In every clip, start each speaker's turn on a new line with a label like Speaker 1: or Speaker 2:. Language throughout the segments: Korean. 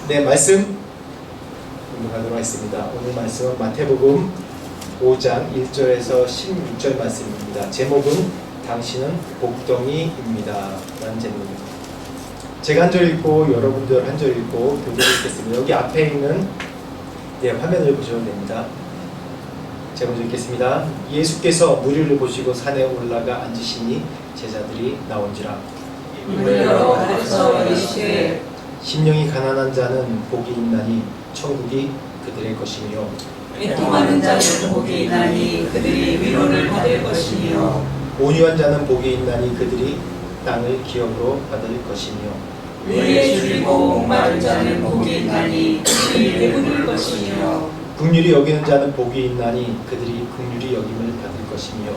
Speaker 1: 네, 말씀 공부하도록 하겠습니다. 오늘 말씀은 마태복음 5장 1절에서 16절 말씀입니다. 제목은 당신은 복덩이입니다 라는 제목입니다. 제가 한 절 읽고 여러분들 한 절 읽고 교독을 읽겠습니다. 여기 앞에 있는 화면을 보시면 됩니다. 제가 먼저 읽겠습니다. 예수께서 무리를 보시고 산에 올라가 앉으시니 제자들이 나온지라.
Speaker 2: 문을 열어 가르쳐 이르시되
Speaker 1: 심령이 가난한 자는 복이 있나니 천국이 그들의 것이며
Speaker 2: 애통하는 자는 복이 있나니 그들이 위로를 받을 것이며
Speaker 1: 온유한 자는 복이 있나니 그들이 땅을 기업으로 받을 것이며
Speaker 2: 의에 줄이고 목마른 자는 복이 있나니 그들이 배부를 것이며
Speaker 1: 긍휼히 여기는 자는 복이 있나니 그들이 긍휼히 여김을 받을 것이며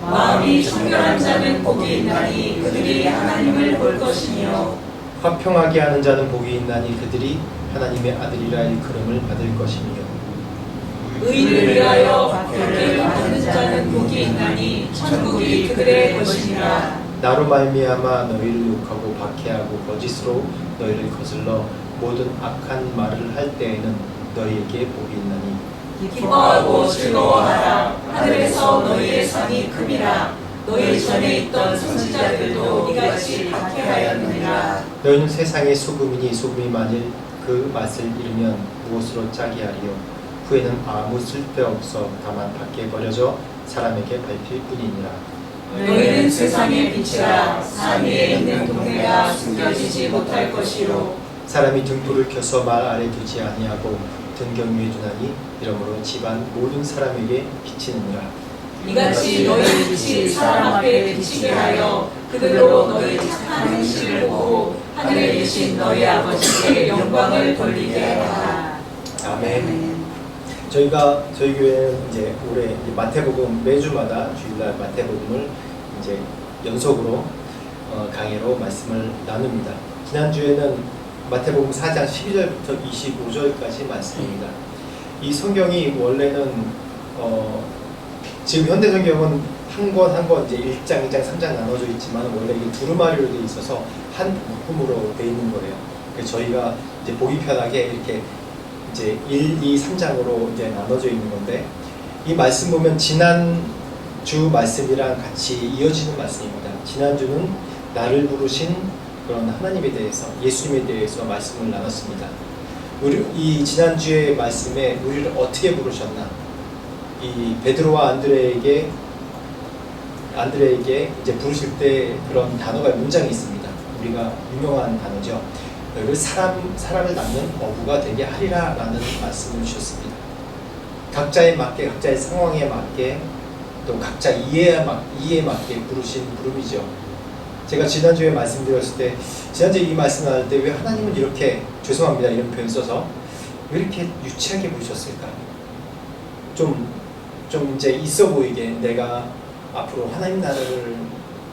Speaker 2: 마음이 청결한 자는 복이 있나니 그들이 하나님을 볼 것이며
Speaker 1: 화평하게 하는 자는 복이 있나니 그들이 하나님의 아들이라 일컬음을 받을 것이며
Speaker 2: 의를 위하여 박해를 받는 자는 복이 있나니 천국이 그들의 것이니라.
Speaker 1: 나로 말미암아 너희를 욕하고 박해하고 거짓으로 너희를 거슬러 모든 악한 말을 할 때에는 너희에게 복이 있나니
Speaker 2: 기뻐하고 즐거워하라. 하늘에서 너희의 상이 큼이라. 너희 전에 있던 선지자들도 이같이 박해하였느니라.
Speaker 1: 너희는 세상의 소금이니 소금이 만일 그 맛을 잃으면 무엇으로 짜게 하리요. 후에는 아무 쓸데없어 다만 밖에 버려져 사람에게 밟힐 뿐이니라.
Speaker 2: 너희는 세상의 빛이라. 산 위에 있는 동네가 숨겨지지 못할 것이요.
Speaker 1: 사람이 등불을 켜서 말 아래 두지 아니하고 등경 위에 두나니 이러므로 집안 모든 사람에게 비치느니라.
Speaker 2: 이같이 너희 빛이 사람 앞에 비치게 하여 그들로 너희 착한 행실을 보고 하늘에 계신 너희 아버지께 영광을 돌리게 하라.
Speaker 1: 아멘. 저희 교회는 이제 올해 마태복음 매주마다 주일날 마태복음을 이제 연속으로 강의로 말씀을 나눕니다. 지난주에는 마태복음 4장 12절부터 25절까지 말씀입니다. 이 성경이 원래는 지금 현대 성경은 한 권 이제 1장, 2장, 3장 나눠져 있지만 원래 이게 두루마리로 되어 있어서 한 묶음으로 되어 있는 거예요. 그래서 저희가 이제 보기 편하게 이렇게 이제 1, 2, 3장으로 이제 나눠져 있는 건데 이 말씀 보면 지난주 말씀이랑 같이 이어지는 말씀입니다. 지난주는 나를 부르신 그런 하나님에 대해서 예수님에 대해서 말씀을 나눴습니다. 이 지난주의 말씀에 우리를 어떻게 부르셨나? 이 베드로와 안드레에게 이제 부르실 때 그런 단어가 문장이 있습니다. 우리가 유명한 단어죠. 너희를 사람을 낳는 어부가 되게 하리라 라는 말씀을 주셨습니다. 각자에 맞게, 각자의 상황에 맞게, 또 각자 이해에 맞게 부르신 부름이죠. 제가 지난주에 말씀드렸을 때, 지난주에 이 말씀 나눌 때 왜 하나님은 이렇게, 죄송합니다 이런 표현 써서 왜 이렇게 유치하게 부르셨을까? 좀 이제 있어 보이게 내가 앞으로 하나님 나라를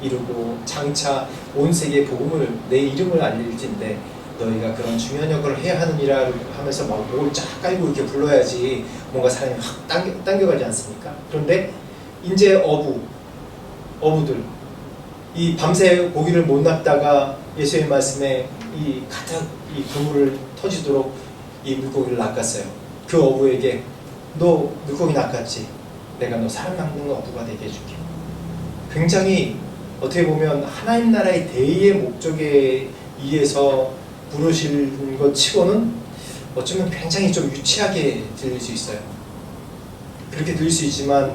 Speaker 1: 이루고 장차 온 세계에 복음을 내 이름을 알릴진데 너희가 그런 중요한 역할을 해야 하느니라 하면서 막 목을 쫙 깔고 이렇게 불러야지 뭔가 사람이 확 당겨가지 않습니까? 그런데 이제 어부들 이 밤새 고기를 못 낚다가 예수의 말씀에 이 가득 이 그물을 터지도록 이 물고기를 낚았어요. 그 어부에게 너 물고기 낚았지? 내가 너 사람 낚는 어부가 되게 해줄게. 굉장히 어떻게 보면 하나님 나라의 대의의 목적에 의해서 부르시는 것 치고는 어쩌면 굉장히 좀 유치하게 들릴 수 있어요. 그렇게 들릴 수 있지만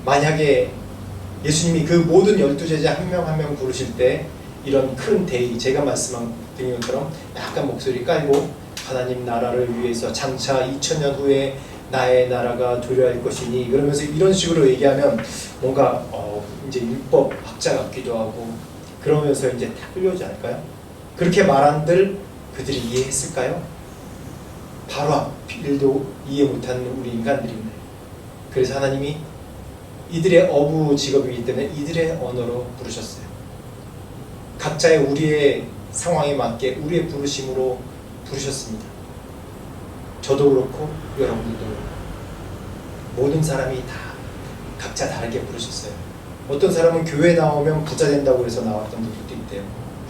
Speaker 1: 만약에 예수님이 그 모든 12제자 한 명 한 명 부르실 때 이런 큰 대의, 제가 말씀드린 것처럼 약간 목소리 깔고 하나님 나라를 위해서 장차 2000년 후에 나의 나라가 도래할 것이니 그러면서 이런 식으로 얘기하면 뭔가 이제 율법 학자 같기도 하고 그러면서 이제 다 끌려오지 않을까요? 그렇게 말한들 그들이 이해했을까요? 바로 앞일도 이해 못하는 우리 인간들인데 그래서 하나님이 이들의 어부 직업이기 때문에 이들의 언어로 부르셨어요. 각자의 우리의 상황에 맞게 우리의 부르심으로 부르셨습니다. 저도 그렇고 여러분들도 그렇고 모든 사람이 다 각자 다르게 부르셨어요. 어떤 사람은 교회 나오면 부자 된다고 해서 나왔던 분들도 있대요.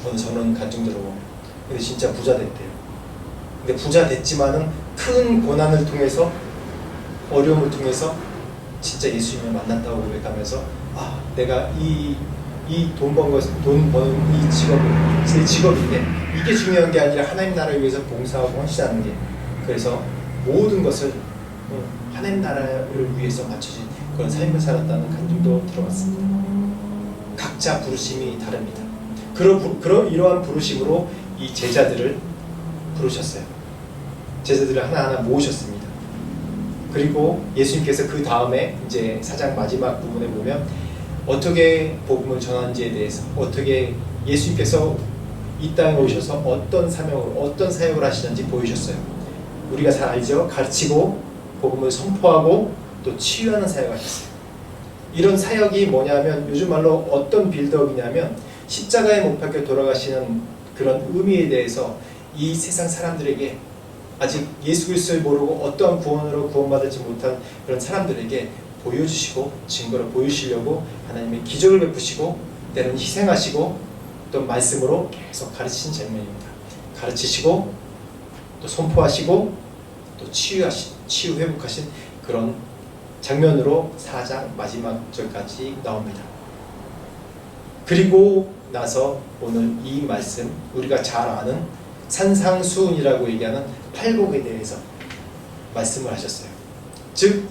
Speaker 1: 어느 전원 간증 들어보면. 근데 진짜 부자 됐대요. 근데 부자 됐지만은 큰 고난을 통해서, 어려움을 통해서 진짜 예수님을 만났다고 고백하면서, 아, 내가 돈 버는 이 직업은 제 직업인데 이게 중요한 게 아니라 하나님 나라를 위해서 봉사하고 헌신하는 게, 그래서 모든 것을 하나님 나라를 위해서 맞춰진 그런 삶을 살았다는 간증도 들어봤습니다. 각자 부르심이 다릅니다. 이러한 부르심으로 이 제자들을 부르셨어요. 제자들을 하나하나 모으셨습니다. 그리고 예수님께서 그 다음에 이제 4장 마지막 부분에 보면 어떻게 복음을 전하는지에 대해서, 어떻게 예수님께서 이 땅에 오셔서 어떤 사명으로, 어떤 사역을 하시는지 보여주셨어요. 우리가 잘 알죠? 가르치고 복음을 선포하고 또 치유하는 사역을 하셨어요. 이런 사역이 뭐냐면 요즘 말로 어떤 빌드업이냐면 십자가에 못 박혀 돌아가시는 그런 의미에 대해서 이 세상 사람들에게, 아직 예수 그리스도를 모르고 어떠한 구원으로 구원받지 못한 그런 사람들에게 보여주시고 증거를 보여주시려고 하나님의 기적을 베푸시고 때로는 희생하시고 또 말씀으로 계속 가르치신 장면입니다. 가르치시고 또 선포하시고 또 치유 회복하신 그런 장면으로 4장 마지막 절까지 나옵니다. 그리고 나서 오늘 이 말씀, 우리가 잘 아는 산상수훈이라고 얘기하는 팔복에 대해서 말씀을 하셨어요. 즉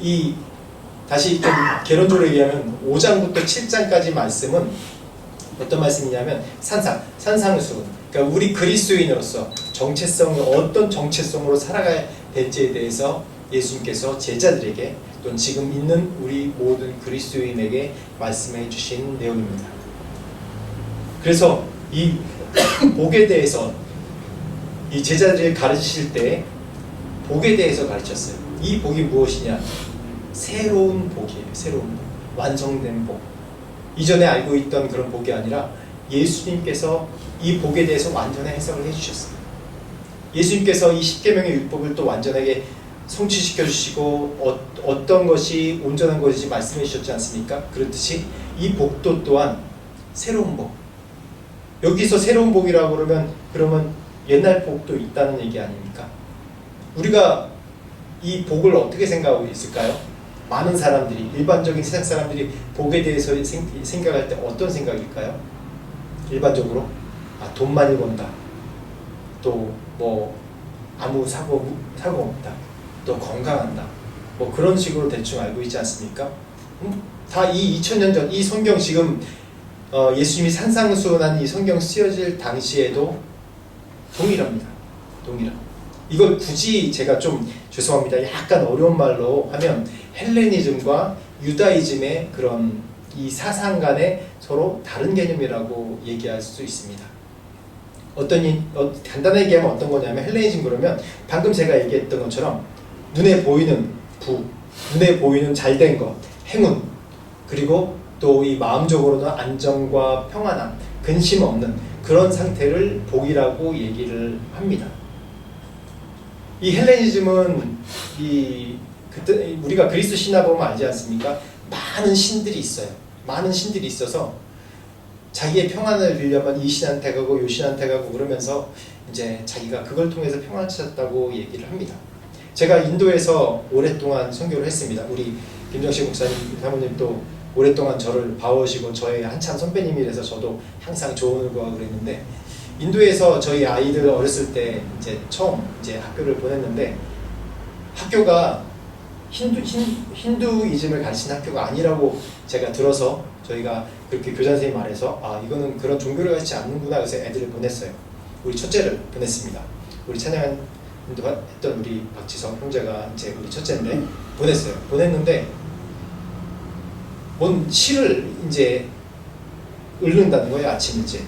Speaker 1: 다시 좀 개론적으로 얘기하면 5장부터 7장까지 말씀은 어떤 말씀이냐면 산상수훈, 그러니까 우리 그리스도인으로서 어떤 정체성으로 살아가야 될지에 대해서 예수님께서 제자들에게 또는 지금 있는 우리 모든 그리스도인에게 말씀해 주신 내용입니다. 그래서 이 복에 대해서 이 제자들을 가르치실 때 복에 대해서 가르쳤어요. 이 복이 무엇이냐? 새로운 복이에요. 새로운 복, 완성된 복. 이전에 알고 있던 그런 복이 아니라 예수님께서 이 복에 대해서 완전한 해석을 해주셨어요. 예수님께서 이 십계명의 율법을 또 완전하게 성취시켜 주시고 어떤 것이 온전한 것인지 말씀해 주셨지 않습니까? 그렇듯이 이 복도 또한 새로운 복. 여기서 새로운 복이라고 그러면 옛날 복도 있다는 얘기 아닙니까? 우리가 이 복을 어떻게 생각하고 있을까요? 많은 사람들이, 일반적인 세상 사람들이 복에 대해서 생각할 때 어떤 생각일까요? 일반적으로 돈 많이 번다, 또 뭐 아무 사고 없다, 또 건강한다, 뭐 그런 식으로 대충 알고 있지 않습니까? 다 이 2000년 전 이 성경, 지금 예수님이 산상수훈한 이 성경 쓰여질 당시에도 동일합니다. 이걸 굳이 제가 좀 죄송합니다. 약간 어려운 말로 하면 헬레니즘과 유다이즘의 그런 이 사상 간에 서로 다른 개념이라고 얘기할 수 있습니다. 간단하게 얘기하면 어떤 거냐면, 헬레니즘 그러면 방금 제가 얘기했던 것처럼 눈에 보이는 부, 눈에 보이는 잘된 것, 행운, 그리고 또 이 마음적으로는 안정과 평안함, 근심 없는 그런 상태를 복이라고 얘기를 합니다. 이 헬레니즘은 그때 우리가 그리스 신화 보면 알지 않습니까? 많은 신들이 있어요. 많은 신들이 있어서 자기의 평안을 빌려면 이 신한테 가고 요 신한테 가고 그러면서 이제 자기가 그걸 통해서 평안을 찾았다고 얘기를 합니다. 제가 인도에서 오랫동안 선교를 했습니다. 우리 김정식 목사님, 사모님도 오랫동안 저를 봐오시고 저의 한참 선배님이라서 저도 항상 조언을 구하고 그랬는데, 인도에서 저희 아이들 어렸을 때 이제 처음 학교를 보냈는데, 학교가 힌두이즘을 가르치는 학교가 아니라고 제가 들어서 저희가 그렇게 교장 선생님 말해서 이거는 그런 종교를 가르치지 않는구나 그래서 애들을 보냈어요. 우리 첫째를 보냈습니다. 우리 찬양했던 우리 박지성 형제가 이제 우리 첫째인데 보냈어요. 보냈는데 뭔 시를 이제 읽는다는 거예요. 아침 이제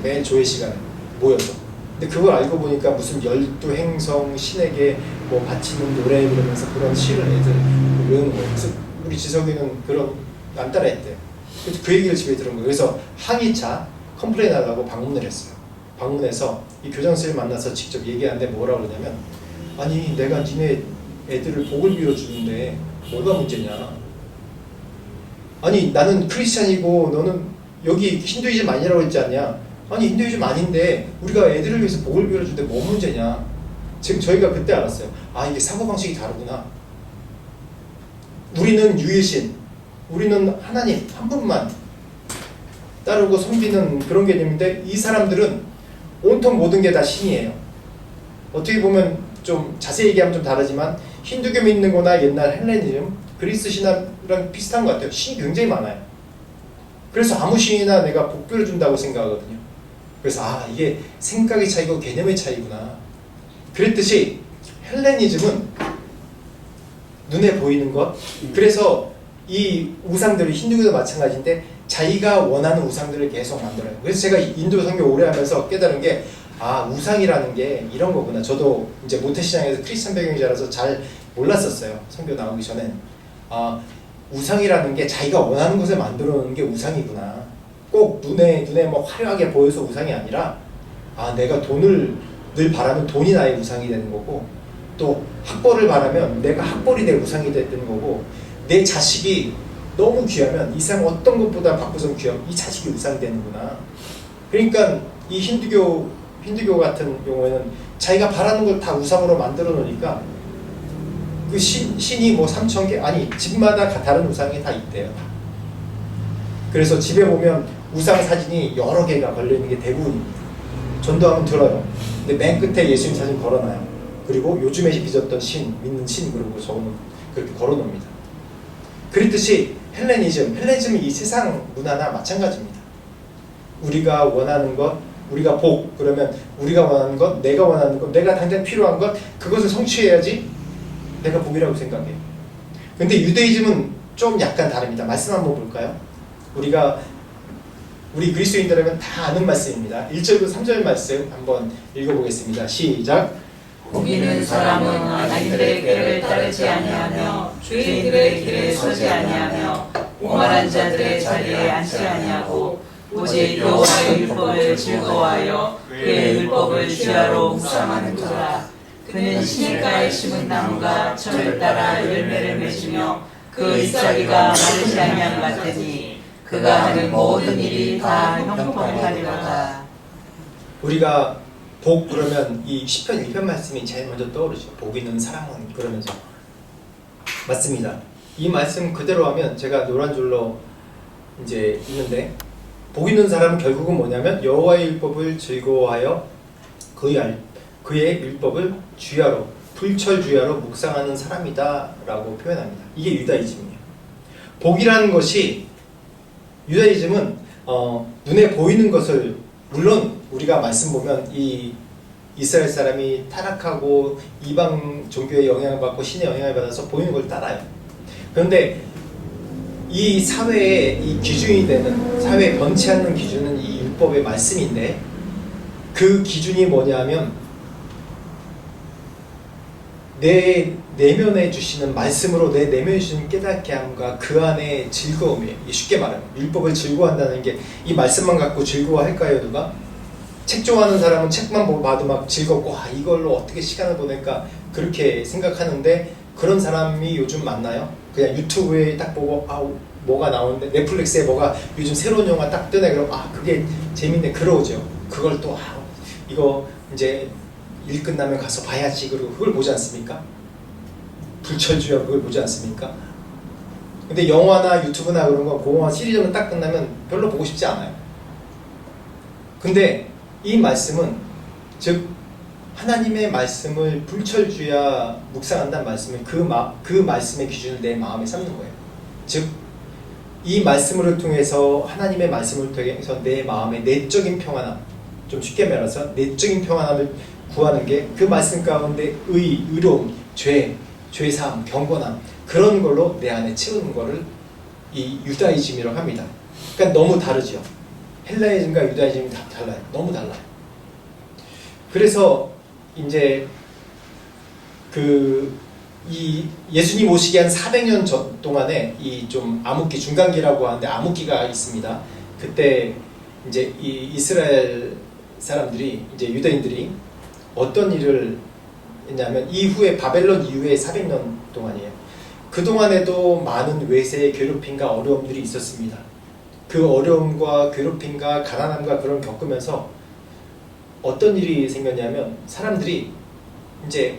Speaker 1: 매일 조회 시간에 모여서. 근데 그걸 알고 보니까 무슨 12행성 신에게 뭐 바치는 노래 부르면서 그런 시를 애들 외우는 거예요. 그래서 우리 지석이는 그런 안 따라했대요. 그래서 그 얘기를 집에 들은 거예요. 그래서 항의차 컴플레인 하려고 방문을 했어요. 방문해서 이 교장 선생님 만나서 직접 얘기하는데 뭐라고 그러냐면, 아니 내가 니네 애들을 복을 빌어주는데 뭐가 문제냐, 아니 나는 크리스찬이고 너는 여기 힌두이즘 아니라고 했지 않냐, 아니 힌두이즘 아닌데 우리가 애들을 위해서 복을 빌어주는데 뭐 문제냐, 지금 저희가 그때 알았어요. 아, 이게 사고방식이 다르구나. 우리는 유일신, 우리는 하나님 한 분만 따르고 섬기는 그런 개념인데, 이 사람들은 온통 모든 게 다 신이에요. 어떻게 보면 좀 자세히 얘기하면 좀 다르지만, 힌두교 믿는 거나 옛날 헬레니즘, 그리스 신앙이랑 비슷한 것 같아요. 신이 굉장히 많아요. 그래서 아무 신이나 내가 복교를 준다고 생각하거든요. 그래서 아, 이게 생각의 차이고 개념의 차이구나. 그랬듯이 헬레니즘은 눈에 보이는 것. 그래서 이 우상들이 힌두교도 마찬가지인데 자기가 원하는 우상들을 계속 만들어요. 그래서 제가 인도 선교 오래 하면서 깨달은 게, 아, 우상이라는 게 이런 거구나. 저도 이제 모태신앙에서 크리스천 배경이라서 잘 몰랐었어요. 선교 나오기 전엔. 아, 우상이라는 게 자기가 원하는 것을 만들어 놓는 게 우상이구나. 꼭 눈에 뭐 화려하게 보여서 우상이 아니라, 아, 내가 돈을 늘 바라면 돈이 나의 우상이 되는 거고, 또 학벌을 바라면 내가 학벌이 내 우상이 되는 거고, 내 자식이 너무 귀하면 이 세상 어떤 것보다 박부성 귀하면 이 자식이 우상이 되는구나. 그러니까 이 힌두교 같은 경우에는 자기가 바라는 걸 다 우상으로 만들어 놓으니까 그 신이 뭐 3,000개, 아니 집마다 다른 우상이 다 있대요. 그래서 집에 보면 우상 사진이 여러 개가 걸려있는 게 대부분입니다. 전도하면 들어요. 근데 맨 끝에 예수님 사진 걸어놔요. 그리고 요즘에 빚었던 신, 믿는 신, 그리고 저는 그렇게 걸어놓습니다. 그랬듯이 헬레니즘이 이 세상 문화나 마찬가지입니다. 우리가 원하는 것, 우리가 복, 그러면 우리가 원하는 것, 내가 원하는 것, 내가 당장 필요한 것, 그것을 성취해야지 내가 복이라고 생각해요. 근데 유대이즘은 좀 약간 다릅니다. 말씀 한번 볼까요? 우리 그리스도인들이면 다 아는 말씀입니다. 1절부터 3절 말씀 한번 읽어보겠습니다. 시작.
Speaker 2: 복 있는 사람은 악인들의 꾀를 따르지 아니하며 죄인들의 길에 서지 아니하며 오만한 자들의 자리에 앉지 아니하고 오직 여호와의 율법을 즐거워하여 그의 율법을 주야로 묵상하는도다. 그는 시냇가에 심은 나무가 철을 따라 열매를 맺으며 그 잎사귀가 마르지 아니한 같으니 그가 하는 모든 일이 다 형통하리로다.
Speaker 1: 우리가 복 그러면 이 시편 1편 말씀이 제일 먼저 떠오르죠. 복 있는 사람은, 그러면서 맞습니다. 이 말씀 그대로 하면, 제가 노란 줄로 이제 있는데, 복 있는 사람은 결국은 뭐냐면 여호와의 율법을 즐거워하여 그의 율법을 주야로, 불철주야로 묵상하는 사람이다 라고 표현합니다. 이게 유다이즘이에요. 복이라는 것이, 유다이즘은 눈에 보이는 것을, 물론 우리가 말씀 보면 이 이스라엘 사람이 타락하고 이방 종교의 영향을 받고 신의 영향을 받아서 보이는 걸 따라요. 그런데 이 사회의 이 기준이 되는, 사회에 변치 않는 기준은 이 율법의 말씀인데, 그 기준이 뭐냐면 내 내면에 주시는 말씀으로 내 내면에 주시는 깨닫게 함과 그 안에 즐거움이에요. 쉽게 말하면 율법을 즐거워한다는 게, 이 말씀만 갖고 즐거워할까요? 누가? 책 좋아하는 사람은 책만 봐도 막 즐겁고, 아, 이걸로 어떻게 시간을 보낼까 그렇게 생각하는데, 그런 사람이 요즘 많나요? 그냥 유튜브에 딱 보고, 아, 뭐가 나오는데, 넷플릭스에 뭐가 요즘 새로운 영화 딱 뜨네, 그럼 아, 그게 재밌네, 그러죠. 그걸 또 이거 이제 일 끝나면 가서 봐야지, 그리고 그걸 보지 않습니까? 불철주야 그걸 보지 않습니까? 근데 영화나 유튜브나 그런 거, 공화 시리즈는 딱 끝나면 별로 보고 싶지 않아요. 근데 이 말씀은, 즉 하나님의 말씀을 불철주야 묵상한다는 말씀은 그 말씀의 기준을 내 마음에 삼는 거예요. 즉 이 말씀을 통해서, 하나님의 말씀을 통해서 내 마음의 내적인 평안함, 좀 쉽게 말해서 내적인 평안함을 구하는 게, 그 말씀 가운데 의로움, 죄사함, 경건함, 그런 걸로 내 안에 채우는 거를 이 유다이즘이라고 합니다. 그러니까 너무 다르죠. 헬라이즘과 유다이즘이 다 달라요. 너무 달라요. 그래서 이제 이 예수님 오시기 한 400년 전 동안에 이 좀 암흑기, 중간기라고 하는데 암흑기가 있습니다. 그때 이제 이 이스라엘 사람들이, 이제 유대인들이 어떤 일을 했냐면, 이후에 바벨론 이후에 400년 동안이에요. 그 동안에도 많은 외세의 괴롭힘과 어려움들이 있었습니다. 그 어려움과 괴롭힘과 가난함과 그런 겪으면서 어떤 일이 생겼냐면, 사람들이 이제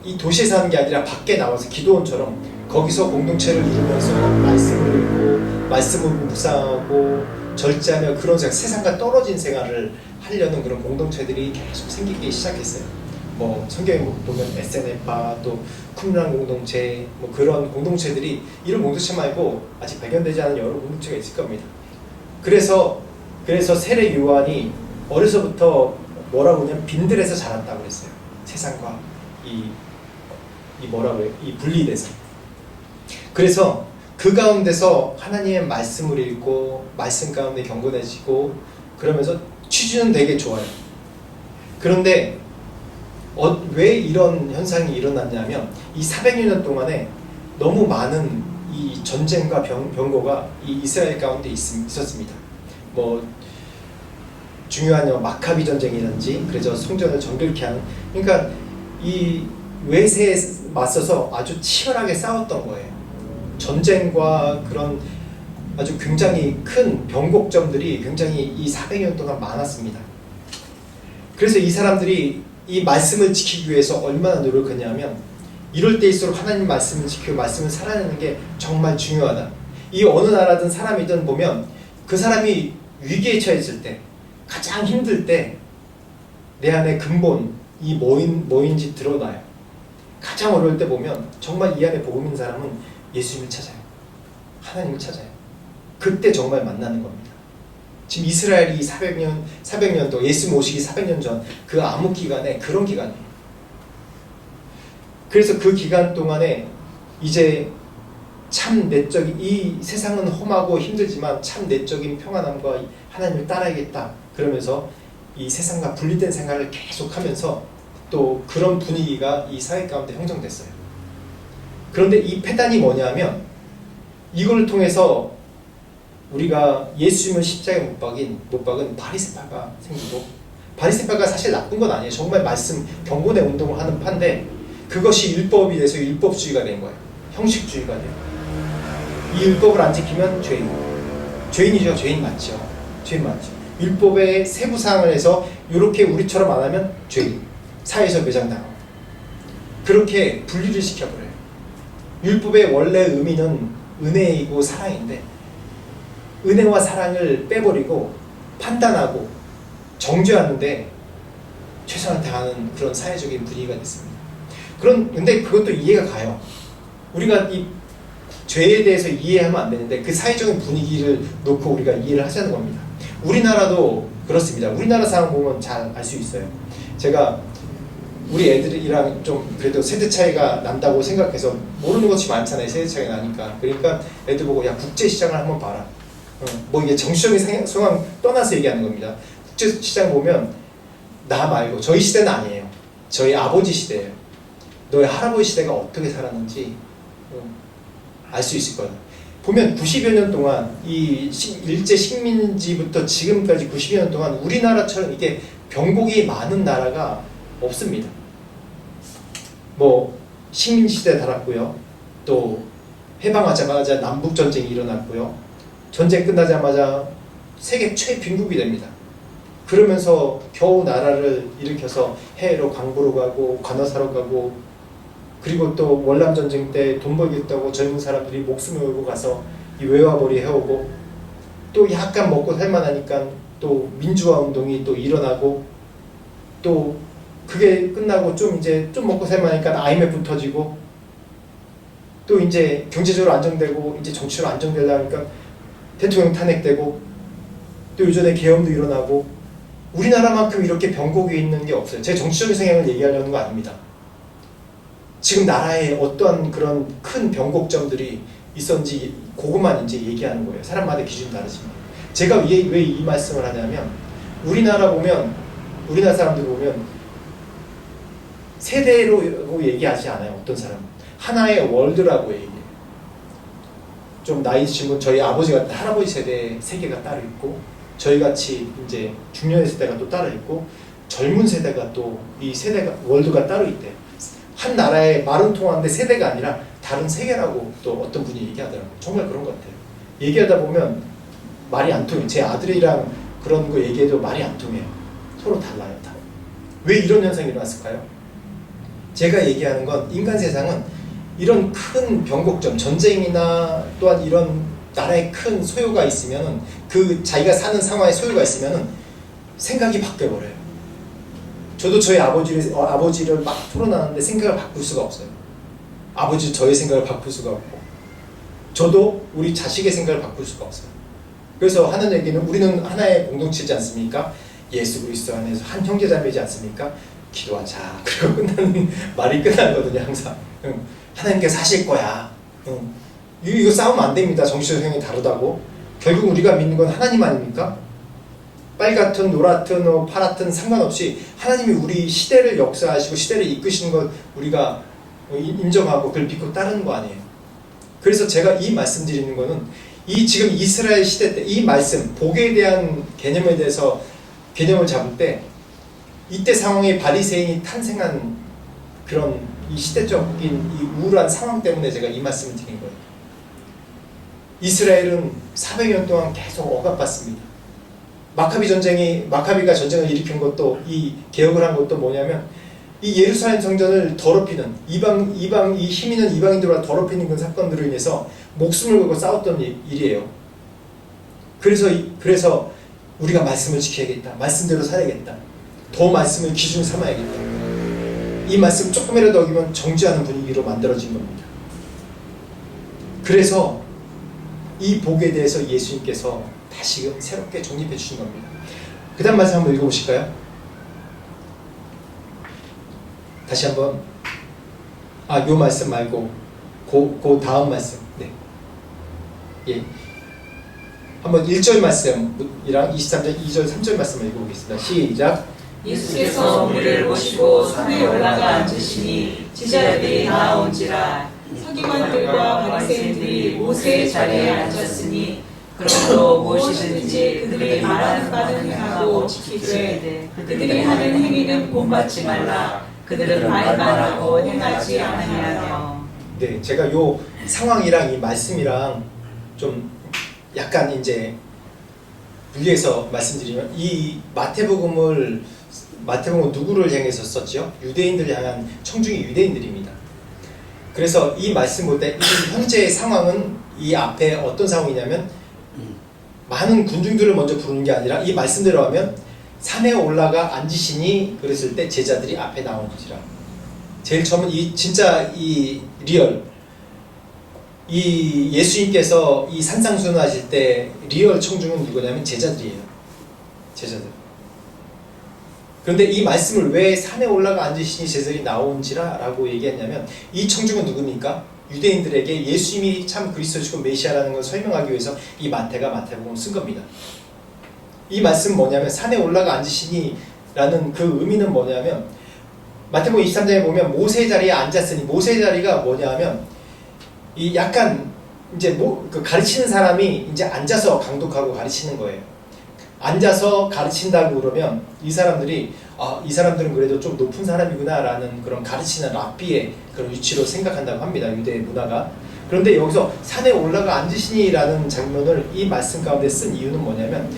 Speaker 1: 이 도시에 사는 게 아니라 밖에 나와서 기도원처럼 거기서 공동체를 이루면서 말씀을 읽고 말씀을 묵상하고 절제하며 그런 세상과 떨어진 생활을 하려는 그런 공동체들이 계속 생기기 시작했어요. 뭐 성경에 보면 SNF파 또 쿰란 공동체 뭐 그런 공동체들이 이런 공동체 말고 아직 발견되지 않은 여러 공동체가 있을 겁니다. 그래서 세례 요한이 어려서부터 뭐라고 하냐면 빈들에서 자랐다고 그랬어요. 세상과 이 분리돼서. 그래서 그 가운데서 하나님의 말씀을 읽고 말씀 가운데 경건해지고 그러면서 취지는 되게 좋아요. 그런데 왜 이런 현상이 일어났냐면 이 400여 년 동안에 너무 많은 이 전쟁과 병거가 이 이스라엘 가운데 있었습니다. 뭐 중요한 마카비 전쟁이라든지 그래서 성전을 정결케 하는 그러니까 이 외세에 맞서서 아주 치열하게 싸웠던 거예요. 전쟁과 그런 아주 굉장히 큰 변곡점들이 굉장히 이 400년 동안 많았습니다. 그래서 이 사람들이 이 말씀을 지키기 위해서 얼마나 노력했냐면 이럴 때일수록 하나님 말씀을 지키고 말씀을 살아내는 게 정말 중요하다. 이 어느 나라든 사람이든 보면 그 사람이 위기에 처했을 때 가장 힘들 때 내 안에 근본 이 뭐인지 드러나요. 가장 어려울 때 보면 정말 이 안에 복음인 사람은 예수님을 찾아요. 하나님을 찾아요. 그때 정말 만나는 겁니다. 지금 이스라엘이 400년 동안 예수 모시기 400년 전 그 암흑 기간에 그런 기간이에요. 그래서 그 기간 동안에 이제 참 내적인 이 세상은 험하고 힘들지만 참 내적인 평안함과 하나님을 따라야겠다. 그러면서 이 세상과 분리된 생활을 계속하면서 또 그런 분위기가 이 사회 가운데 형성됐어요. 그런데 이 패단이 뭐냐면 이걸 통해서 우리가 예수님을 십자가에 못 박은 바리새파가 생기고 바리새파가 사실 나쁜 건 아니에요. 정말 말씀 경건의 운동을 하는 파인데 그것이 율법이 돼서 율법주의가 된 거예요. 형식주의가 돼요. 이 율법을 안 지키면 죄인이죠. 죄인 맞죠. 죄인 맞죠. 율법의 세부 사항을 해서 이렇게 우리처럼 안 하면 죄인, 사회에서 매장당하고 그렇게 분리를 시켜버려요. 율법의 원래 의미는 은혜이고 사랑인데 은혜와 사랑을 빼버리고 판단하고 정죄하는데 최선을 다하는 그런 사회적인 분위기가 됐습니다. 근데 그것도 이해가 가요. 우리가 이 죄에 대해서 이해하면 안 되는데 그 사회적인 분위기를 놓고 우리가 이해를 하자는 겁니다. 우리나라도 그렇습니다. 우리나라 상황 보면 잘 알 수 있어요. 제가 우리 애들이랑 좀 그래도 세대 차이가 난다고 생각해서 모르는 것이 많잖아요. 세대 차이가 나니까. 그러니까 애들 보고 야 국제시장을 한번 봐라. 뭐 이게 정치적인 상황 떠나서 얘기하는 겁니다. 국제시장 보면 나 말고 저희 시대는 아니에요. 저희 아버지 시대예요. 너의 할아버지 시대가 어떻게 살았는지 알 수 있을 거예요. 보면 90여 년 동안 이 일제 식민지부터 지금까지 90여 년 동안 우리나라처럼 이게 병곡이 많은 나라가 없습니다. 뭐 식민지시대 달았고요. 또 해방하자마자 남북전쟁이 일어났고요. 전쟁 끝나자마자 세계 최빈국이 됩니다. 그러면서 겨우 나라를 일으켜서 해외로 광부로 가고 관어사로 가고 그리고 또 월남전쟁 때 돈 벌겠다고 젊은 사람들이 목숨을 걸고 가서 이 외화벌이 해오고 또 약간 먹고 살만하니까 또 민주화 운동이 또 일어나고 또 그게 끝나고 좀 먹고 살만하니까 IMF 터지고 또 이제 경제적으로 안정되고 이제 정치로 안정되려니까 대통령 탄핵되고 또 요전에 계엄도 일어나고 우리나라만큼 이렇게 병곡이 있는 게 없어요. 제 정치적인 성향을 얘기하려는 거 아닙니다. 지금 나라에 어떠한 그런 큰 변곡점들이 있었는지 그것만 이제 얘기하는 거예요. 사람마다 기준이 다르지만 제가 왜 이 말씀을 하냐면 우리나라 사람들 보면 세대로 얘기하지 않아요. 어떤 사람은 하나의 월드라고 얘기해요. 좀 나이 드신 분 저희 아버지 같은 할아버지 세대의 세계가 따로 있고 저희같이 이제 중년의 세대가 또 따로 있고 젊은 세대가 또 이 세대가 월드가 따로 있대요. 한 나라의 말은 통하는데 세대가 아니라 다른 세계라고 또 어떤 분이 얘기하더라고요. 정말 그런 것 같아요. 얘기하다 보면 말이 안 통해요. 제 아들이랑 그런 거 얘기해도 말이 안 통해요. 서로 달라요. 다. 왜 이런 현상이 일어났을까요? 제가 얘기하는 건 인간 세상은 이런 큰 변곡점, 전쟁이나 또한 이런 나라의 큰 소요가 있으면은 그 자기가 사는 상황에 소요가 있으면은 생각이 바뀌어버려요. 저도 저희 아버지를 막 토론하는데 생각을 바꿀 수가 없어요. 아버지 저의 생각을 바꿀 수가 없고 저도 우리 자식의 생각을 바꿀 수가 없어요. 그래서 하는 얘기는 우리는 하나의 공동체지 않습니까? 예수 그리스도 안에서 한 형제자매지 않습니까? 기도하자. 그리고 끝나는 말이 끝나거든요. 항상 하나님께서 하실 거야. 이거 싸우면 안 됩니다. 정신적 성향이 다르다고. 결국 우리가 믿는 건 하나님 아닙니까? 빨갛든 노랗든 파랗든 상관없이 하나님이 우리 시대를 역사하시고 시대를 이끄시는 것 우리가 인정하고 그걸 믿고 따르는 거 아니에요. 그래서 제가 이 말씀 드리는 거는 이 지금 이스라엘 시대 때 이 말씀 복에 대한 개념에 대해서 개념을 잡을 때 이때 상황에 바리새인이 탄생한 그런 이 시대적인 이 우울한 상황 때문에 제가 이 말씀을 드린 거예요. 이스라엘은 400년 동안 계속 억압받습니다. 마카비가 전쟁을 일으킨 것도 이 개혁을 한 것도 뭐냐면 이 예루살렘 성전을 더럽히는 이 힘 있는 이방인들과 더럽히는 그 사건들로 인해서 목숨을 걸고 싸웠던 일이에요. 그래서 우리가 말씀을 지켜야겠다. 말씀대로 살아야겠다. 더 말씀을 기준 삼아야겠다. 이 말씀 조금이라도 어기면 정죄하는 분위기로 만들어진 겁니다. 그래서 이 복에 대해서 예수님께서 다시금 새롭게 정립해 주신 겁니다. 그 다음 말씀 한번 읽어보실까요? 다시 한번 요 말씀 말고 그 다음 말씀 예. 한번 1절 말씀이랑 23절 2절 3절 말씀을 읽어보겠습니다. 시작.
Speaker 2: 예수께서 우리를 보시고 산에 올라가 앉으시니 제자들이 나아온지라 서기관들과 바리새인들이 모세의 자리에 앉았으니 그러므로 무엇이든지 그들이 말하는 바는 행하고 지키되 그들이 하는 행위는 본받지 말라. 그들은 말만 하고 행하지 아니하며.
Speaker 1: 네, 제가 요 상황이랑 이 말씀이랑 좀 약간 이제 분리해서 말씀드리면 이 마태복음을 누구를 향해서 썼죠? 유대인들을 향한 청중이 유대인들입니다. 그래서 이 말씀 볼 때 이 현재의 상황은 이 앞에 어떤 상황이냐면 많은 군중들을 먼저 부르는 게 아니라 이 말씀대로 하면 산에 올라가 앉으시니 그랬을 때 제자들이 앞에 나오는지라. 제일 처음은 진짜 리얼 이 예수님께서 이 산상수훈 하실 때 리얼 청중은 누구냐면 제자들이에요. 제자들. 그런데 이 말씀을 왜 산에 올라가 앉으시니 제자들이 나온지라 라고 얘기했냐면 이 청중은 누굽니까? 유대인들에게 예수님이 참 그리스도시고 메시아라는 걸 설명하기 위해서 이 마태복음을 쓴 겁니다. 이 말씀은 뭐냐면 산에 올라가 앉으시니 라는 그 의미는 뭐냐면 마태복음 23장에 보면 모세의 자리에 앉았으니 모세의 자리가 뭐냐면 이 약간 이제 그 가르치는 사람이 이제 앉아서 강독하고 가르치는 거예요. 앉아서 가르친다고 그러면 이 사람들이 이 사람들은 그래도 좀 높은 사람이구나 라는 그런 가르치는 랍비의 그런 위치로 생각한다고 합니다. 유대 문화가. 그런데 여기서 산에 올라가 앉으시니 라는 장면을 이 말씀 가운데 쓴 이유는 뭐냐면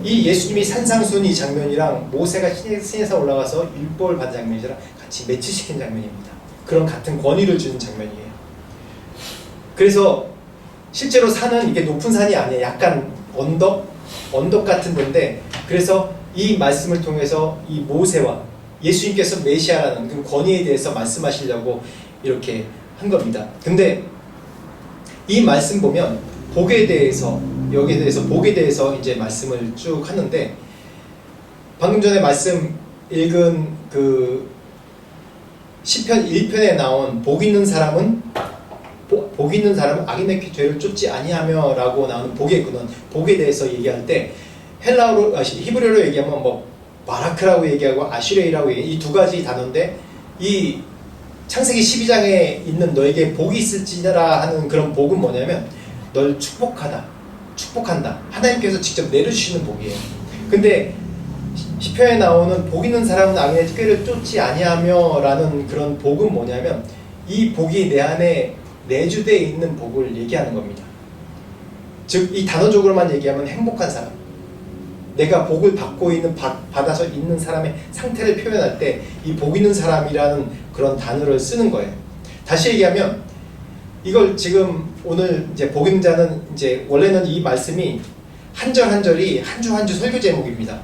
Speaker 1: 이 예수님이 산상수훈 이 장면이랑 모세가 신에서 올라가서 율법을 받은 장면이랑 같이 매치시킨 장면입니다. 그런 같은 권위를 주는 장면이에요. 그래서 실제로 산은 이게 높은 산이 아니에요. 약간 언덕 같은 데인데 그래서 이 말씀을 통해서 이 모세와 예수님께서 메시아라는 그 권위에 대해서 말씀하시려고 이렇게 한 겁니다. 근데 이 말씀 보면 복에 대해서 여기에 대해서 복에 대해서 이제 말씀을 쭉 하는데 방금 전에 말씀 읽은 그 시편 1편에 나온 복 있는 사람은 악인의 죄를 쫓지 아니하며 라고 나오는 복의 근원, 복에 대해서 얘기할 때 히브리어로 얘기하면 뭐 바라크라고 얘기하고 아슈레이라고 얘기해. 이 두 가지 단어인데 이 창세기 12장에 있는 너에게 복이 있을지라 하는 그런 복은 뭐냐면 널 축복한다. 하나님께서 직접 내려주시는 복이에요. 근데 시편에 나오는 복 있는 사람은 악인의 꾀를 쫓지 아니하며 라는 그런 복은 뭐냐면 이 복이 내 안에 내주되어 있는 복을 얘기하는 겁니다. 즉 이 단어적으로만 얘기하면 행복한 사람, 내가 복을 받고 있는 받아서 있는 사람의 상태를 표현할 때 이 복 있는 사람이라는 그런 단어를 쓰는 거예요. 다시 얘기하면 이걸 지금 오늘 이제 복음자는 이제 원래는 이 말씀이 한 절 한 절이 한 주 한 주 설교 제목입니다.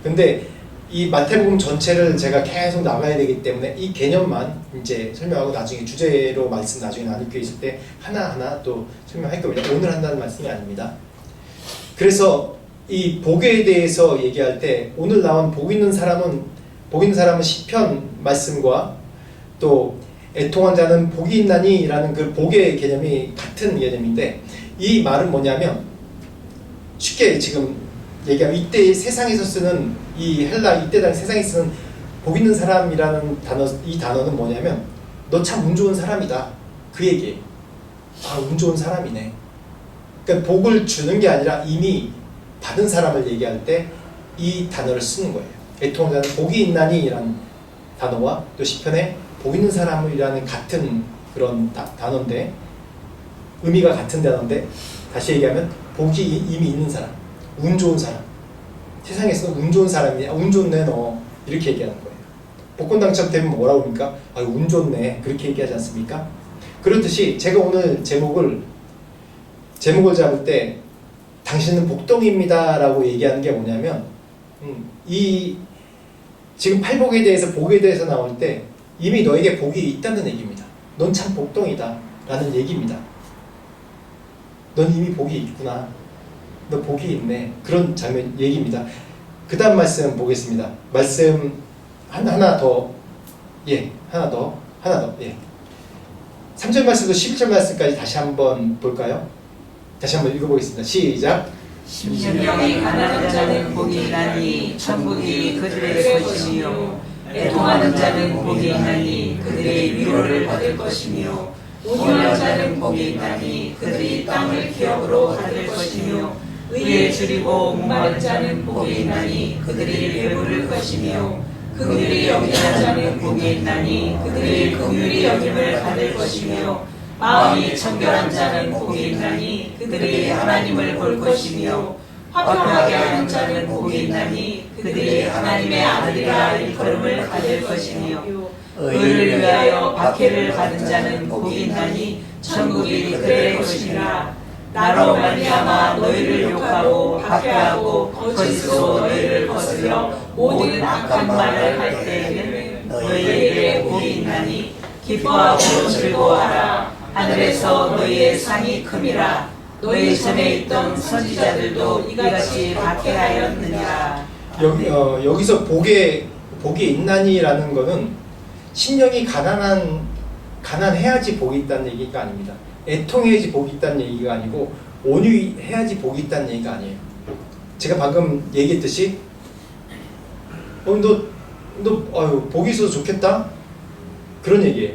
Speaker 1: 근데 이 마태복음 전체를 제가 계속 나가야 되기 때문에 이 개념만 이제 설명하고 나중에 주제로 말씀 나중에 나눌 게 있을 때 하나하나 또 설명할 겁니다. 오늘 한다는 말씀이 아닙니다. 그래서 이 복에 대해서 얘기할 때 오늘 나온 복 있는 사람은 시편 말씀과 또 애통한 자는 복이 있나니 라는 그 복의 개념이 같은 개념인데 이 말은 뭐냐면 쉽게 지금 얘기하면 이때 세상에서 쓰는 이 헬라 이때 당시 세상에 쓰는 복 있는 사람이라는 단어 이 단어는 뭐냐면 너 참 운 좋은 사람이다 그 얘기예요. 아, 운 좋은 사람이네. 그러니까 복을 주는 게 아니라 이미 받은 사람을 얘기할 때 이 단어를 쓰는 거예요. 애통한 자는 복이 있나니 라는 단어와 또 시편에 복 있는 사람이라는 같은 그런 단어인데 의미가 같은 단어인데 다시 얘기하면 복이 이미 있는 사람, 운 좋은 사람, 세상에서는 운 좋은 사람이야, 운 좋네 너 이렇게 얘기하는 거예요. 복권 당첨되면 뭐라고 합니까? 아, 운 좋네 그렇게 얘기하지 않습니까? 그렇듯이 제가 오늘 제목을 잡을 때 당신은 복덩이입니다 라고 얘기하는 게 뭐냐면 이 지금 팔복에 대해서 복에 대해서 나올 때 이미 너에게 복이 있다는 얘기입니다. 넌 참 복덩이다 라는 얘기입니다. 넌 이미 복이 있구나. 너 복이 있네. 그런 장면 얘기입니다. 그 다음 말씀 보겠습니다. 말씀 하나 더. 예, 하나 더. 예. 3절 말씀도 11절 말씀까지 다시 한번 볼까요? 다시 한번 읽어보겠습니다. 시작.
Speaker 2: 심령이 가난한 자는 복이 있나니 천국이 그들의 것이며 애통하는 자는 복이 있나니 그들의 위로를 받을 것이며 온유한 자는 복이 있나니 그들이 땅을 기업으로 받을 것이며 의에 줄이고 목마른 자는 복이 있나니 그들이 배부를 것이며 긍휼히 여기는 자는 복이 있나니 그들이 긍휼히 여김을 받을 것이며 마음이 청결한 자는 복이 있나니 그들이 하나님을 볼 것이며 화평하게 하는 자는 복이 있나니 그들이 하나님의 아들이라 일컬음을 받을 것이며 의를 위하여 박해를 받은 자는 복이 있나니 천국이 그들의 것이니라. 나로 말미암아 너희를 욕하고 박해하고 거짓으로 너희를 거스려 모든 악한 말을 할 때에는 너희에게 복이 있나니 기뻐하고 즐거워하라. 하늘에서 너희의 상이 큼이라. 너희 전에 있던 선지자들도 이같이 박해하였느니라.
Speaker 1: 여기서 복이 있나니라는 거는 심령이 가난해야지 복이 있다는 얘기가 아닙니다. 애통해야지 복이 있다는 얘기가 아니고 온유해야지 복이 있다는 얘기가 아니에요. 제가 방금 얘기했듯이 너 복이 있어서 좋겠다? 그런 얘기예요.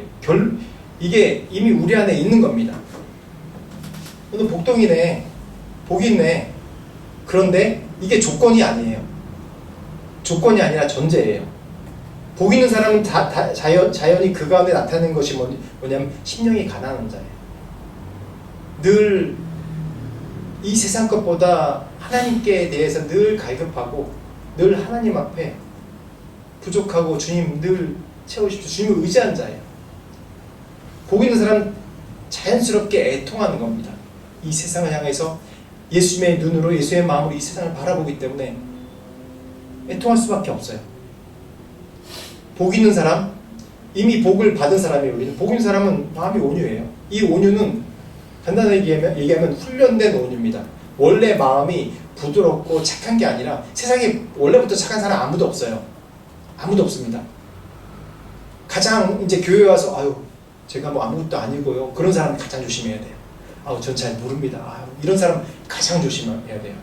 Speaker 1: 이게 이미 우리 안에 있는 겁니다. 너 복덩이네, 복이 있네. 그런데 이게 조건이 아니에요. 조건이 아니라 전제예요. 복 있는 사람은 자연히 그 가운데 나타나는 것이 뭐냐면 심령이 가난한 자예요. 늘 이 세상 것보다 하나님께 대해서 늘 갈급하고 늘 하나님 앞에 부족하고 주님 늘 채우십시오. 주님을 의지한 자예요. 복 있는 사람은 자연스럽게 애통하는 겁니다. 이 세상을 향해서 예수님의 눈으로 예수의 마음으로 이 세상을 바라보기 때문에 애통할 수밖에 없어요. 복 있는 사람, 이미 복을 받은 사람이에요. 우리는 복 있는 사람은 마음이 온유해요. 이 온유는 간단하게 얘기하면 훈련된 온유입니다. 원래 마음이 부드럽고 착한 게 아니라 세상에 원래부터 착한 사람 아무도 없어요. 아무도 없습니다. 가장 이제 교회 와서 제가 뭐 아무것도 아니고요. 그런 사람 가장 조심해야 돼요. 전 잘 모릅니다. 이런 사람 가장 조심해야 돼요.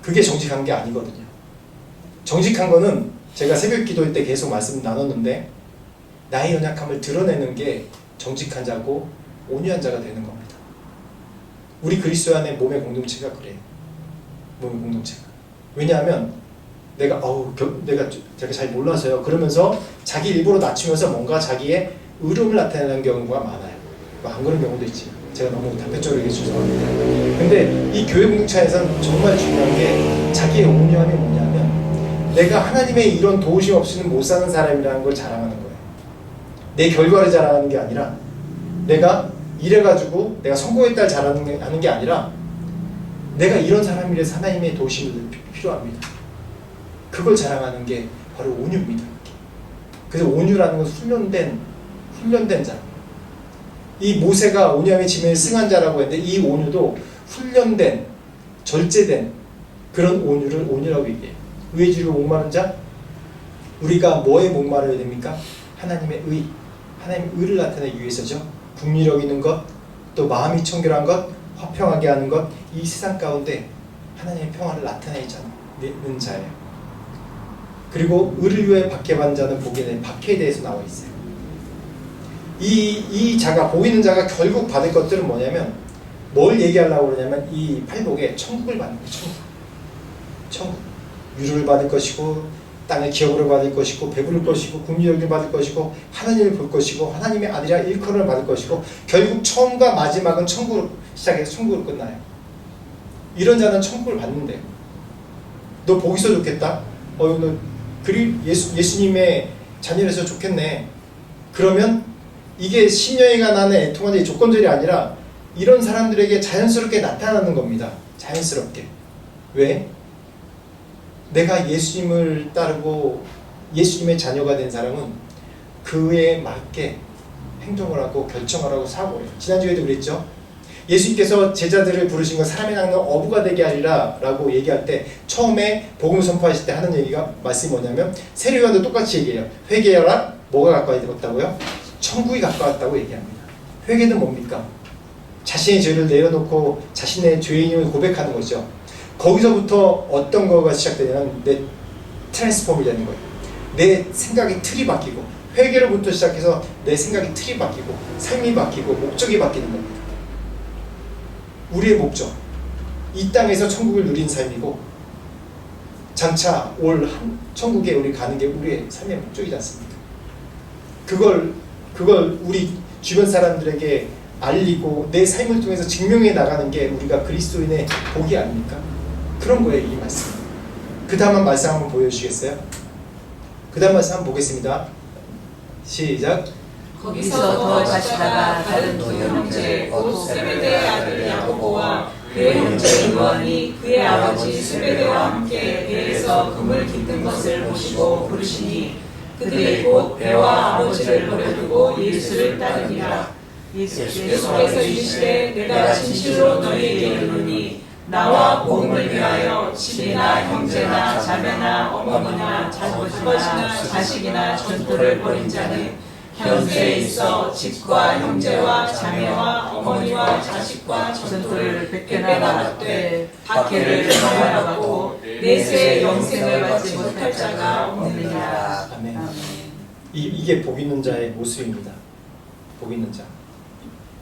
Speaker 1: 그게 정직한 게 아니거든요. 정직한 거는 제가 새벽 기도할 때 계속 말씀 나눴는데 나의 연약함을 드러내는 게 정직한 자고 온유한 자가 되는 겁니다. 우리 그리스도 안의 몸의 공동체가 그래요. 몸의 공동체가. 왜냐하면 내가 잘 몰라서요. 그러면서 자기 일부러 낮추면서 뭔가 자기의 의로움을 나타내는 경우가 많아요. 안 그런 경우도 있지. 제가 너무 단편적으로 얘기해 죄송합니다. 근데 이 교회 공동체에서는 정말 중요한 게 자기의 온유함이 뭐냐면 내가 하나님의 이런 도우심 없이는 못 사는 사람이라는 걸 자랑하는 거예요. 내 결과를 자랑하는 게 아니라 내가 이래가지고 내가 성공했다 자랑하는 게 아니라 내가 이런 사람이라서 하나님의 도우심이 필요합니다. 그걸 자랑하는 게 바로 온유입니다. 그래서 온유라는 건 훈련된 자. 이 모세가 온유함의 지면에 승한 자라고 했는데 이 온유도 훈련된, 절제된 그런 온유를 온유라고 얘기해요. 의에 주려 목마른 자? 우리가 뭐에 목마르야 됩니까? 하나님의 의, 하나님의 의를 나타내기 위해서죠. 국리력 있는 것, 또 마음이 청결한 것, 화평하게 하는 것, 이 세상 가운데 하나님의 평화를 나타내는 자예요. 그리고 의를 위해 박해받는 자는 복에 대해 박해에 대해서 나와 있어요. 이 자가, 보이는 자가 결국 받을 것들은 뭐냐면 뭘 얘기하려고 그러냐면 이 팔복에 천국을 받는 거예요. 천국. 위로를 받을 것이고 땅의 기업으로 받을 것이고 배부를 것이고 국리력을 받을 것이고 하나님을 볼 것이고 하나님의 아들이라 일컬음을 받을 것이고 결국 처음과 마지막은 천국으로 시작해서 천국으로 끝나요. 이런 자는 천국을 받는데요. 너 복이서 좋겠다? 너 예수님의 자녀라서 좋겠네. 그러면 이게 신령이가 나는 애통하는 조건절이 아니라 이런 사람들에게 자연스럽게 나타나는 겁니다. 자연스럽게. 왜? 내가 예수님을 따르고 예수님의 자녀가 된 사람은 그에 맞게 행동을 하고 결정을 하고 사고를 해요. 지난주에도 그랬죠. 예수님께서 제자들을 부르신 건 사람의 낚는 어부가 되게 하리라 라고 얘기할 때 처음에 복음 선포하실 때 하는 얘기가 말씀이 뭐냐면 세례요한도 똑같이 얘기해요. 회개하라. 뭐가 가까워졌다고요? 천국이 가까웠다고 얘기합니다. 회개는 뭡니까? 자신의 죄를 내려놓고 자신의 죄인임을 고백하는 거죠. 거기서부터 어떤 거가 시작되냐면 내 트랜스폼이 되는 거예요. 내 생각의 틀이 바뀌고 회개로부터 시작해서 내 생각의 틀이 바뀌고 삶이 바뀌고 목적이 바뀌는 겁니다. 우리의 목적, 이 땅에서 천국을 누린 삶이고 장차 올 천국에 우리 가는 게 우리의 삶의 목적이지 않습니까? 그걸 우리 주변 사람들에게 알리고 내 삶을 통해서 증명해 나가는 게 우리가 그리스도인의 복이 아닙니까? 그런 거예요, 이 말씀. 그 다음 말씀 한번 보여주시겠어요? 그 다음 말씀 한번 보겠습니다. 시작.
Speaker 2: 거기서 더 가시다가 다른 두 형제 곧 세베대의 아들 야고보와 그의 형제 요한이 그의 아버지 세베대와 함께 배에서 그물 깃든 것을 보시고 부르시니 그들이 곧 배와 아버지를 버려두고 예수를 따르니라. 예수께서 이르시되 내가 진실로 너희에게 이르노니 나와 복음을 위하여 집이나 형제나 자매나 어머니나 아버지나 자식이나 전토를 벌인 자는 현세에 있어 집과 형제와 자매와 어머니와 자식과 전토를 100배나 받되 박해를 경험하여 받고 내세 영생을 받지 못할 자가 없느니라.
Speaker 1: 아멘. 이게 복 있는 자의 모습입니다. 복 있는 자.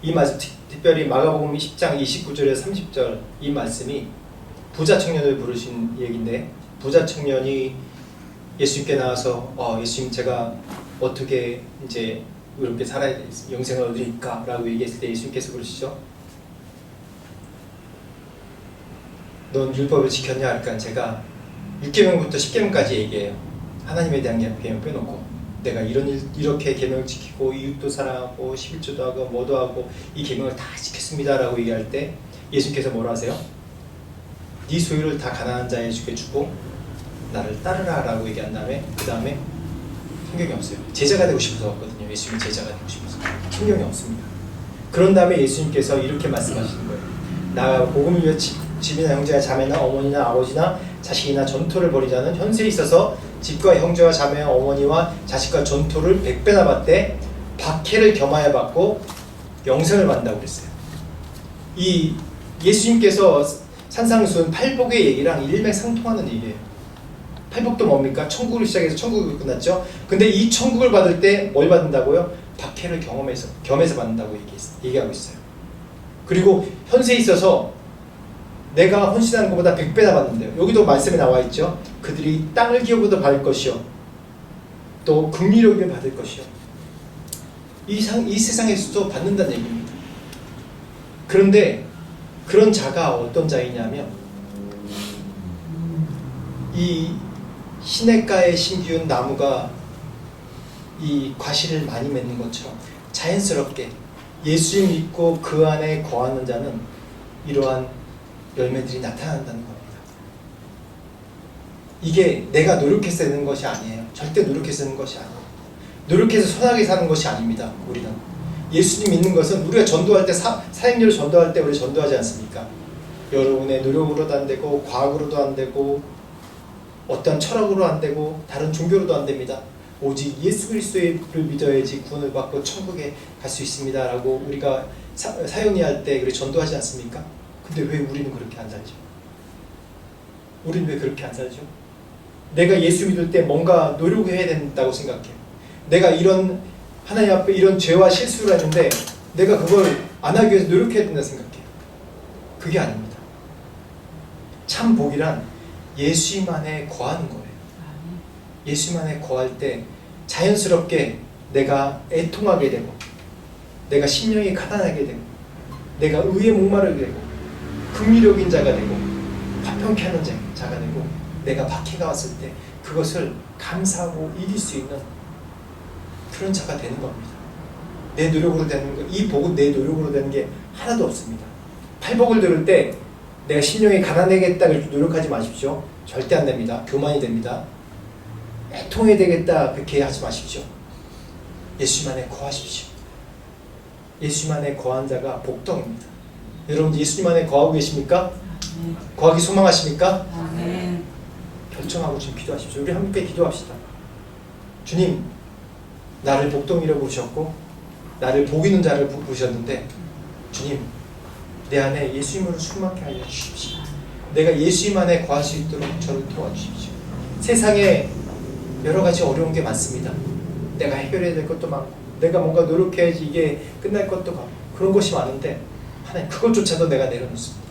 Speaker 1: 이 말씀 특별히 마가복음 10장 29절에서 30절 이 말씀이 부자 청년을 부르신 얘기인데 부자 청년이 예수님께 나와서 예수님 제가 어떻게 이제 이렇게 살아야 돼 영생을 얻으리까? 라고 얘기했을 때 예수님께서 그러시죠. 넌 율법을 지켰냐? 하니까 제가 6계명부터 10계명까지 얘기해요. 하나님에 대한 계명 빼놓고 내가 이렇게 계명을 지키고 이웃도 사랑하고 11조도 하고 뭐도 하고 이 계명을 다 지켰습니다 라고 얘기할 때 예수님께서 뭐라 하세요? 네 소유를 다 가난한 자에게 주고 나를 따르라 라고 얘기한 다음에 그 다음에 성경이 없어요. 제자가 되고 싶어서 왔거든요. 예수님 제자가 되고 싶어서. 성경이 없습니다. 그런 다음에 예수님께서 이렇게 말씀하시는 거예요. 나 복음을 위해 집이나 형제나 자매나 어머니나 아버지나 자식이나 전토를 벌이자는 현세에 있어서 집과 형제와 자매와 어머니와 자식과 전토를 100배나 받되 박해를 겸하여 받고 영생을 받는다고 그랬어요. 이 예수님께서 산상수훈 팔복의 얘기랑 일맥상통하는 얘기예요. 팔복도 뭡니까? 천국을 시작해서 천국이 끝났죠. 근데 이 천국을 받을 때 뭘 받는다고요? 박해를 겸해서 받는다고 얘기하고 있어요. 그리고 현세에 있어서 내가 헌신하는 것보다 100배나 받는데요. 여기도 말씀에 나와 있죠. 그들이 땅을 기업으로 받을 것이요 또 긍휼을 받을 것이요. 이 세상에서도 받는다는 얘기입니다. 그런데 그런 자가 어떤 자이냐면 이 시냇가에 심기운 나무가 이 과실을 많이 맺는 것처럼 자연스럽게 예수를 믿고 그 안에 거하는 자는 이러한 열매들이 나타난다는 겁니다. 이게 내가 노력해서 되는 것이 아니에요. 절대 노력해서 되는 것이 아니에요. 노력해서 선하게 사는 것이 아닙니다. 우리는 예수님 믿는 것은 우리가 전도할 때 사행률을 전도할 때 우리 전도하지 않습니까? 여러분의 노력으로도 안 되고 과학으로도 안 되고 어떤 철학으로 안 되고 다른 종교로도 안 됩니다. 오직 예수 그리스도를 믿어야지 구원을 받고 천국에 갈 수 있습니다 라고 우리가 사용할 때 그렇게 전도하지 않습니까? 근데 왜 우리는 그렇게 안 살죠? 우리는 왜 그렇게 안 살죠? 내가 예수 믿을 때 뭔가 노력해야 된다고 생각해요. 내가 이런 하나님 앞에 이런 죄와 실수를 했는데 내가 그걸 안 하기 위해서 노력해야 된다 생각해요. 그게 아닙니다. 참 복이란 예수님 안에 거하는 거예요. 예수님 안에 거할 때 자연스럽게 내가 애통하게 되고 내가 심령이 가난하게 되고 내가 의에 목마르게 되고 긍휼적인 자가 되고 화평케 하는 자가 되고 내가 박해가 왔을 때 그것을 감사하고 이길 수 있는 그런 자가 되는 겁니다. 내 노력으로 되는 거, 이 복은 내 노력으로 되는 게 하나도 없습니다. 팔복을 들을 때 내가 심령이 가난하겠다 그렇게 노력하지 마십시오. 절대 안 됩니다. 교만이 됩니다. 애통해야 되겠다 그렇게 하지 마십시오. 예수님 안에 거하십시오. 예수님 안에 거한 자가 복덩입니다. 여러분 예수님 안에 거하고 계십니까? 거하기 소망하십니까?
Speaker 2: 아멘.
Speaker 1: 결정하고 지금 기도하십시오. 우리 함께 기도합시다. 주님, 나를 복덩이라고 부르셨고 나를 복 있는 자를 부르셨는데 주님, 내 안에 예수님으로 충만케 하여 주십시오. 내가 예수님 안에 거할 수 있도록 저를 도와주십시오. 세상에 여러 가지 어려운 게 많습니다. 내가 해결해야 될 것도 많고 내가 뭔가 노력해야지 이게 끝날 것도 많고 그런 것이 많은데 하나님 그것조차도 내가 내려놓습니다.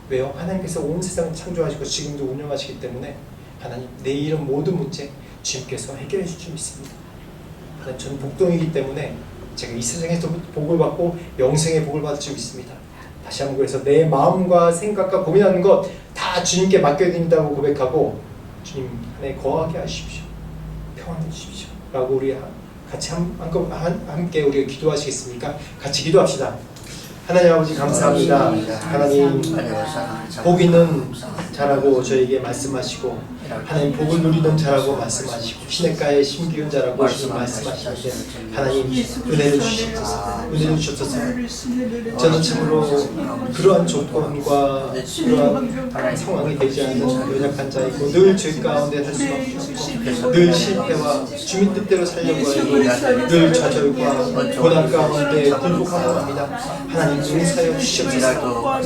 Speaker 1: 왜요? 하나님께서 온 세상을 창조하시고 지금도 운영하시기 때문에 하나님 내 이런 모든 문제 주님께서 해결해 줄 줄 믿습니다. 하나님 저는 복동이기 때문에 제가 이 세상에서 복을 받고 영생의 복을 받을 줄 믿습니다. 다시 한번 그래서 내 마음과 생각과 고민하는 것 다 주님께 맡겨드린다고 고백하고 주님 안에 거하게 하십시오. 평안해 주십시오. 라고 우리 같이 함께 우리가 기도하시겠습니까? 같이 기도합시다. 하나님 아버지 감사합니다. 하나님 복 있는 자라고 저에게 말씀하시고 하나님 복을 누리는 자라고 말씀하시고 시냇가에 심기운 자라고 말씀하시는데 하나님 은혜를 주시옵소서. 은혜를 주셔서 저는 참으로 그러한 조건과 그러한 상황이 되지 않는 연약한 자이고 늘 죄 가운데 살 수밖에 없고 늘 실패와 주민 뜻대로 살려고 하고 늘 좌절과 고난 가운데 굴복하고 합니다. 하나님 용서하여 주시옵소서.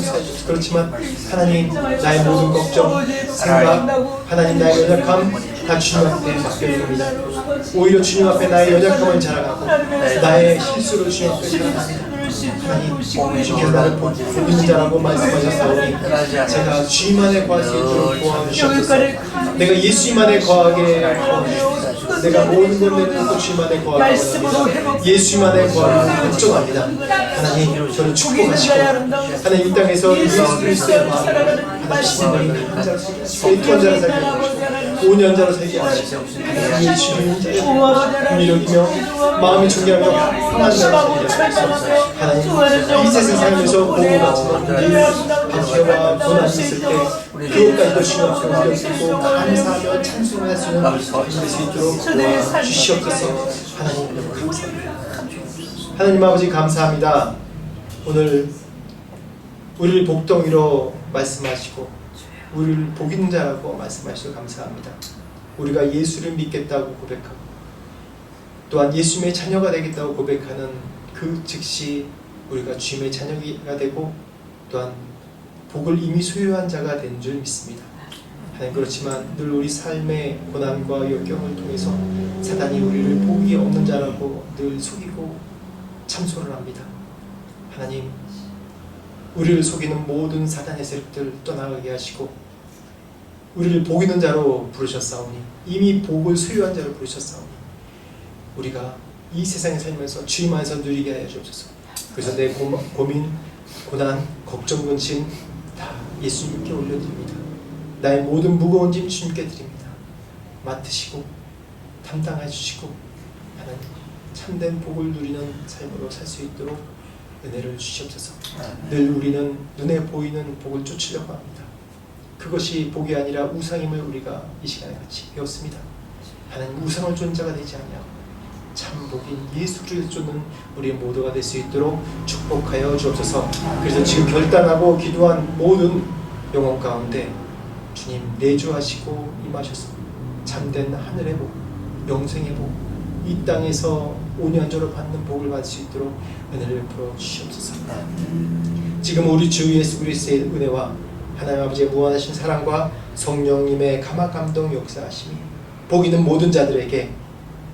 Speaker 1: 그렇지만 하나님 나의 모든 걱정, 생각, 하나님 나의 연약함 다 주님 앞에 맡겨드립니다. 오히려 주님 앞에 나의 연약함을 자랑하고 나의 실수를 주님 앞에 자랑합니다. 하나님 주께서 나를 복 있는 자라고 말씀하셨사오니 제가 주님 안에 거할 수 있도록 도와주시옵소서. 내가 예수님 안에 거하게 도와주시옵소서. 내가 모든 것 내놓고 주님 안에 거하게 원합니다. 예수님 안에 거하기를 걱정합니다. 하나님 저를 축복하시고 하나님 이 땅에서 예수 그리스도의 마음으로 하나님 한 자로 살게 하시고 5년자로 살게 하시고 하나님의 주님의 긍휼이며 마음이 존경하며 평안한 자로 살게 하시옵소서. 하나님 이 세상 살면서 복을 받지만 박해와 고난이 있을 때 그것까지도 주님 앞에 올려드리고 감사하며 찬송할 수 있도록 도와주시옵소서. 하나님 감사합니다. 하나님 아버지 감사합니다. 오늘 우리를 복덩이로 말씀하시고 우리를 복 있는 자라고 말씀하셔서 감사합니다. 우리가 예수를 믿겠다고 고백하고 또한 예수님의 자녀가 되겠다고 고백하는 그 즉시 우리가 주님의 자녀가 되고 또한 복을 이미 소유한 자가 된 줄 믿습니다. 하나님 그렇지만 늘 우리 삶의 고난과 역경을 통해서 사단이 우리를 복이 없는 자라고 늘 속이고 참소를 합니다. 하나님 우리를 속이는 모든 사단의 세력들 떠나가게 하시고 우리를 복 있는 자로 부르셨사오니 이미 복을 소유한 자로 부르셨사오니 우리가 이 세상에 살면서 주님 안에서 누리게 하여 주옵소서. 그래서 내 고민, 고난, 걱정, 근심 다 예수님께 올려드립니다. 나의 모든 무거운 짐 주님께 드립니다. 맡으시고 담당해 주시고 참된 복을 누리는 삶으로 살 수 있도록 은혜를 주시옵소서. 늘 우리는 눈에 보이는 복을 쫓으려고 합니다. 그것이 복이 아니라 우상임을 우리가 이 시간에 같이 배웠습니다. 하나님, 우상을 쫓는 자가 되지 아니하고 참 복인 예수를 쫓는 우리 모두가 될 수 있도록 축복하여 주옵소서. 그래서 지금 결단하고 기도한 모든 영혼 가운데 주님 내주하시고 임하셔서 참된 하늘의 복, 영생의 복, 이 땅에서 온연조로 받는 복을 받을 수 있도록 은혜를 베풀어 주시옵소서. 지금 우리 주 예수 그리스도의 은혜와 하나님 아버지의 무한하신 사랑과 성령님의 감화 감동 역사하심이 복 있는 모든 자들에게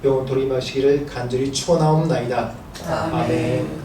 Speaker 1: 영원토록 임하시기를 간절히 축원하옵나이다. 아멘.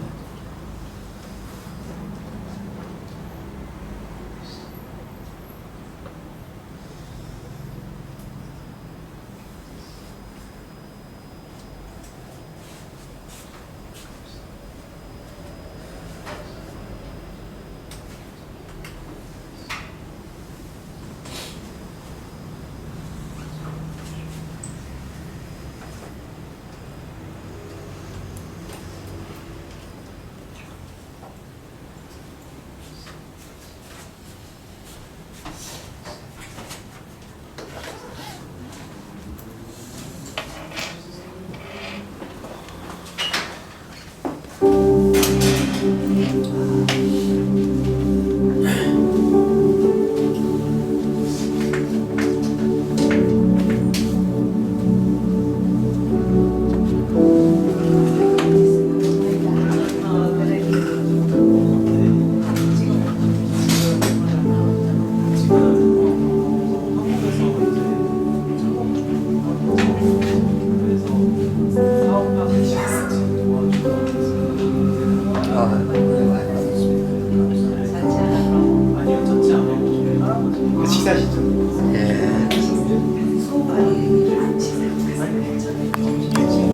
Speaker 1: 식사하시죠.